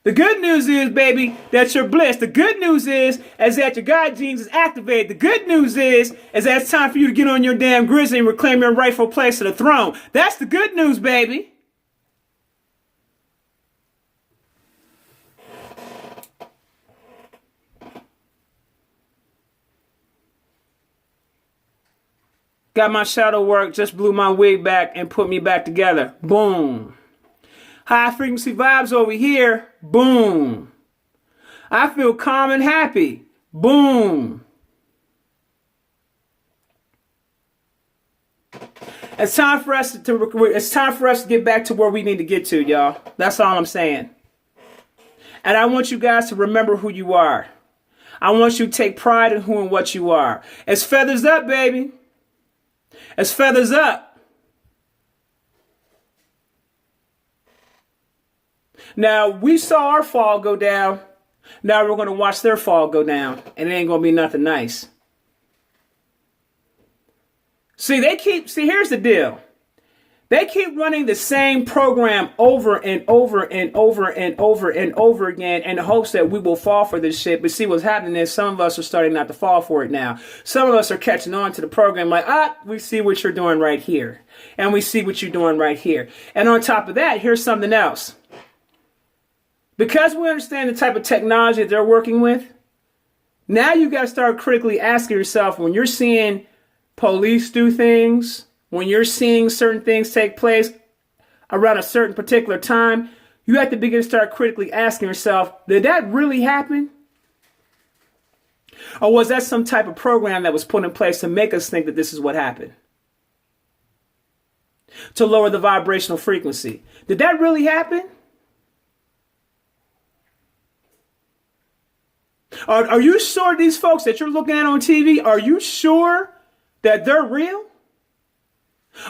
The good news is, baby, that you're blessed. The good news is that your God genes is activated. The good news is that it's time for you to get on your damn grizzly and reclaim your rightful place to the throne. That's the good news, baby. Got my shadow work, just blew my wig back and put me back together. Boom. High frequency vibes over here. Boom. I feel calm and happy. Boom. It's time for us to get back to where we need to get to, y'all. That's all I'm saying. And I want you guys to remember who you are. I want you to take pride in who and what you are. It's feathers up, baby. It's feathers up. Now, we saw our fall go down. Now we're going to watch their fall go down. And it ain't going to be nothing nice. See, here's the deal. They keep running the same program over and over and over and over and over again in the hopes that we will fall for this shit. But see, what's happening is some of us are starting not to fall for it now. Some of us are catching on to the program like, we see what you're doing right here. And we see what you're doing right here. And on top of that, here's something else. Because we understand the type of technology that they're working with, now you got to start critically asking yourself, when you're seeing police do things, when you're seeing certain things take place around a certain particular time, you have to begin to start critically asking yourself, did that really happen? Or was that some type of program that was put in place to make us think that this is what happened? To lower the vibrational frequency. Did that really happen? Are you sure these folks that you're looking at on TV, are you sure that they're real?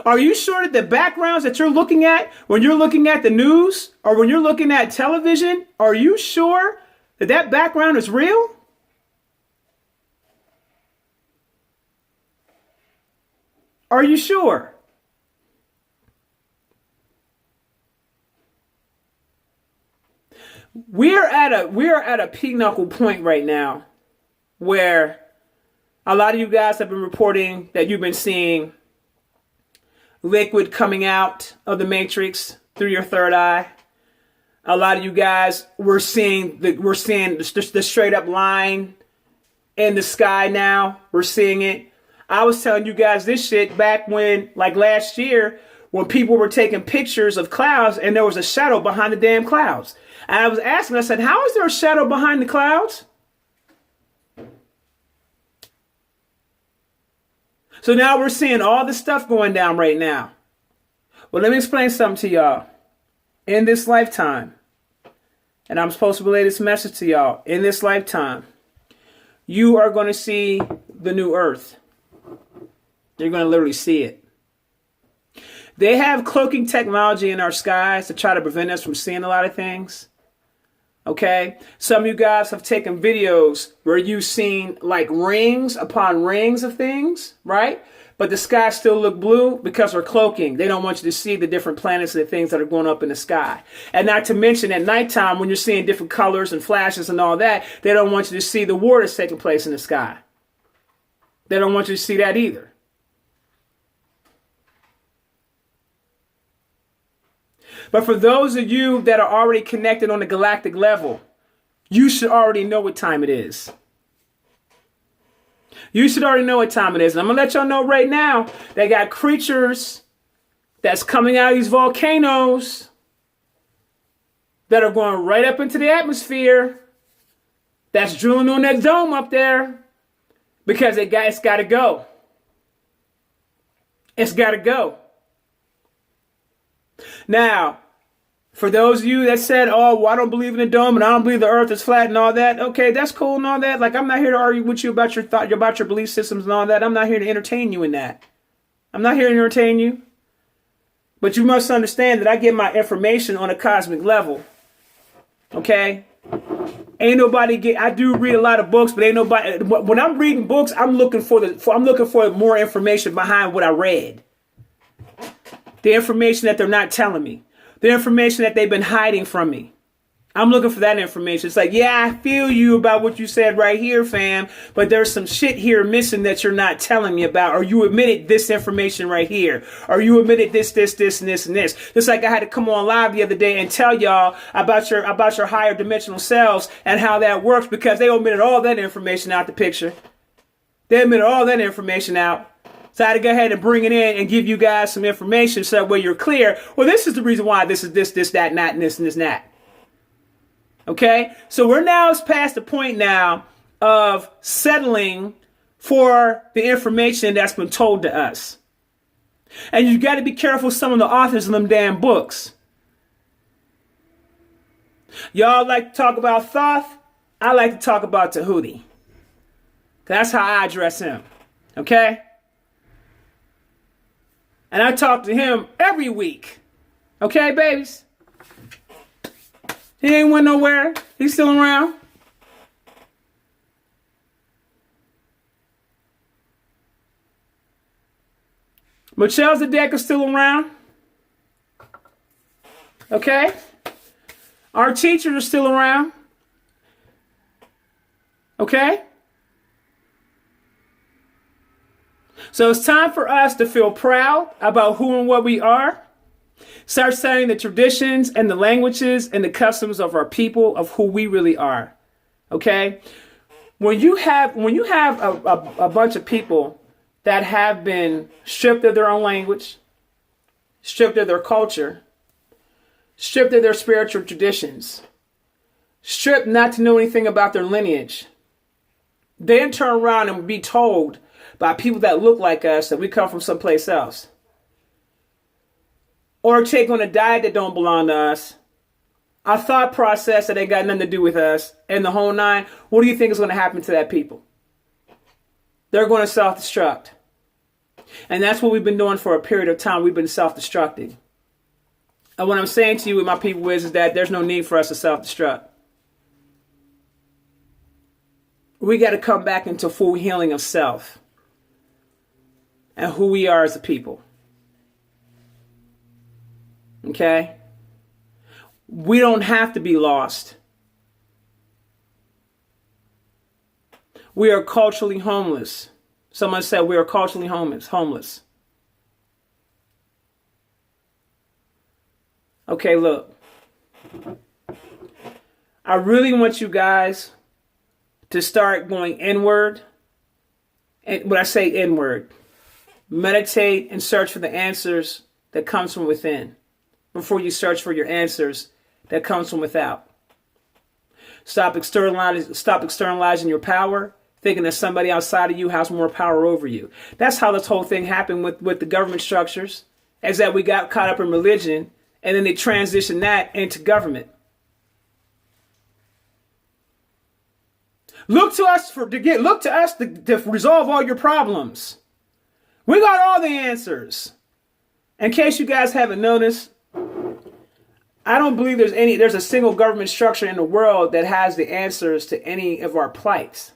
Are you sure that the backgrounds that you're looking at when you're looking at the news or when you're looking at television, are you sure that that background is real? Are you sure? We're at a pinnacle point right now where a lot of you guys have been reporting that you've been seeing liquid coming out of the matrix through your third eye. A lot of you guys we're seeing the straight up line in the sky now. We're seeing it. I was telling you guys this shit back when, like last year, when people were taking pictures of clouds and there was a shadow behind the damn clouds. And I was asking, I said, how is there a shadow behind the clouds? So now we're seeing all this stuff going down right now. Well, let me explain something to y'all. In this lifetime, and I'm supposed to relay this message to y'all, in this lifetime, you are going to see the new earth. You're going to literally see it. They have cloaking technology in our skies to try to prevent us from seeing a lot of things. Okay? Some of you guys have taken videos where you've seen like rings upon rings of things, right? But the sky still look blue because they're cloaking. They don't want you to see the different planets and the things that are going up in the sky. And not to mention at nighttime when you're seeing different colors and flashes and all that, they don't want you to see the war that's taking place in the sky. They don't want you to see that either. But for those of you that are already connected on the galactic level, you should already know what time it is. You should already know what time it is. And I'm going to let y'all know right now, they got creatures that's coming out of these volcanoes that are going right up into the atmosphere, that's drilling on that dome up there because it's got to go. It's got to go. Now, for those of you that said, oh, well, I don't believe in the dome and I don't believe the earth is flat and all that. Okay, that's cool and all that. Like, I'm not here to argue with you about your thought, about your belief systems and all that. I'm not here to entertain you in that. I'm not here to entertain you. But you must understand that I get my information on a cosmic level. Okay? Ain't nobody I do read a lot of books, but ain't nobody, when I'm reading books, I'm looking for more information behind what I read. The information that they're not telling me. The information that they've been hiding from me. I'm looking for that information. It's like, yeah, I feel you about what you said right here, fam, but there's some shit here missing that you're not telling me about, or you admitted this information right here, or you admitted this, and this, and this. Just like I had to come on live the other day and tell y'all about your higher dimensional selves and how that works, because they omitted all that information out the picture. They omitted all that information out. So I had to go ahead and bring it in and give you guys some information so that way you're clear. Well, this is the reason why this is this, that, and that, and this, and that. Okay? So we're now past the point now of settling for the information that's been told to us. And you got to be careful with some of the authors of them damn books. Y'all like to talk about Thoth? I like to talk about Tahuti. That's how I address him. Okay? And I talk to him every week. Okay, babies? He ain't went nowhere. He's still around. Melchizedek is still around. Okay? Our teachers are still around. Okay? So it's time for us to feel proud about who and what we are. Start studying the traditions and the languages and the customs of our people, of who we really are. Okay? When you have a bunch of people that have been stripped of their own language, stripped of their culture, stripped of their spiritual traditions, stripped not to know anything about their lineage, then turn around and be told by people that look like us that we come from someplace else, or take on a diet that don't belong to us, a thought process that ain't got nothing to do with us, and the whole nine, what do you think is going to happen to that people? They're going to self-destruct. And that's what we've been doing for a period of time. We've been self-destructing. And what I'm saying to you with my people is that there's no need for us to self-destruct. We got to come back into full healing of self. and who we are as a people. Okay? We don't have to be lost. We are culturally homeless. Someone said we are culturally homeless. Okay, look. I really want you guys to start going inward. And when I say inward, meditate and search for the answers that comes from within before you search for your answers that comes from without. Stop externalizing your power, thinking that somebody outside of you has more power over you. That's how this whole thing happened with the government structures, is that we got caught up in religion and then they transitioned that into government. Look to us to resolve all your problems. We got all the answers. In case you guys haven't noticed, I don't believe there's a single government structure in the world that has the answers to any of our plights.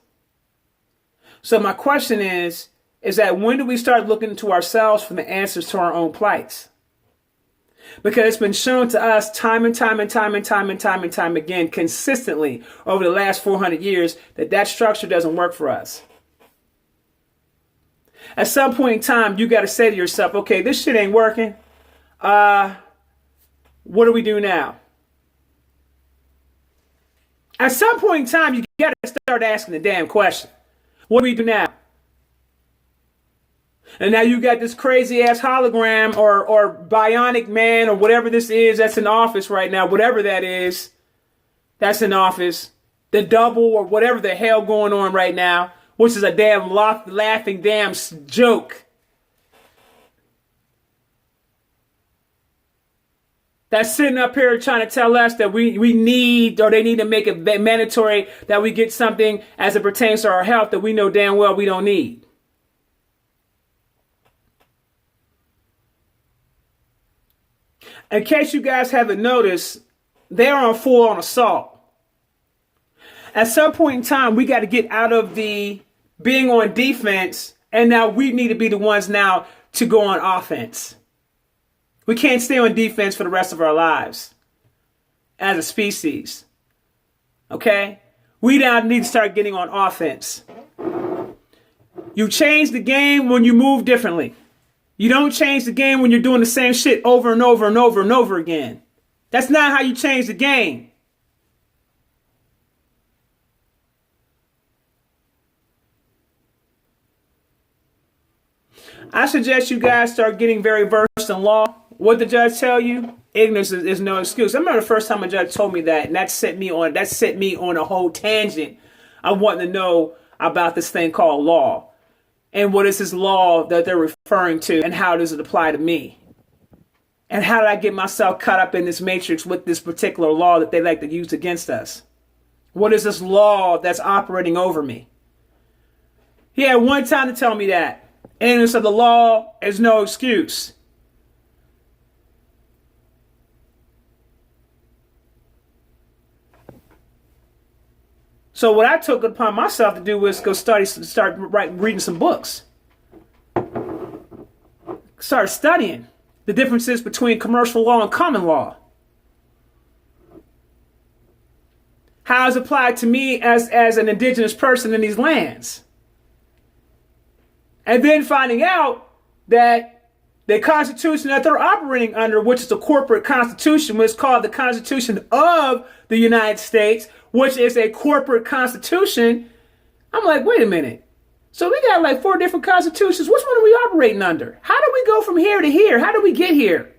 So my question is that when do we start looking to ourselves for the answers to our own plights? Because it's been shown to us time and time again, consistently over the last 400 years, that structure doesn't work for us. At some point in time, you got to say to yourself, okay, this shit ain't working. What do we do now? At some point in time, you got to start asking the damn question. What do we do now? And now you got this crazy ass hologram or bionic man or whatever this is that's in office right now, whatever that is, that's in office, the double or whatever the hell going on right now, which is a damn laughing damn joke. That's sitting up here trying to tell us that we need, or they need to make it mandatory that we get something as it pertains to our health that we know damn well we don't need. In case you guys haven't noticed, they're on full-on assault. At some point in time, we got to get out of the being on defense, and now we need to be the ones now to go on offense. We can't stay on defense for the rest of our lives as a species. Okay? We now need to start getting on offense. You change the game when you move differently. You don't change the game when you're doing the same shit over and over and over and over again. That's not how you change the game. I suggest you guys start getting very versed in law. What the judge tell you? Ignorance is no excuse. I remember the first time a judge told me that, and that set me on a whole tangent of wanting to know about this thing called law. And what is this law that they're referring to, and how does it apply to me? And how did I get myself caught up in this matrix with this particular law that they like to use against us? What is this law that's operating over me? He had one time to tell me that. Ignorance of the law is no excuse. So what I took upon myself to do was go start reading some books. Start studying the differences between commercial law and common law. How it's applied to me as an indigenous person in these lands. And then finding out that the constitution that they're operating under, which is a corporate constitution, which is called the Constitution of the United States, which is a corporate constitution. I'm like, wait a minute. So we got like 4 different constitutions. Which one are we operating under? How do we go from here to here? How do we get here?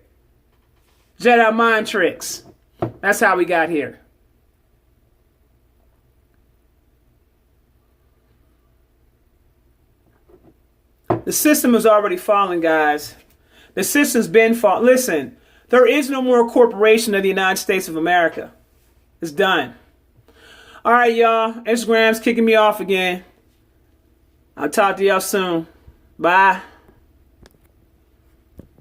Jedi mind tricks. That's how we got here. The system is already falling, guys. The system's been falling. Listen, there is no more corporation of the United States of America. It's done. All right, y'all. Instagram's kicking me off again. I'll talk to y'all soon. Bye.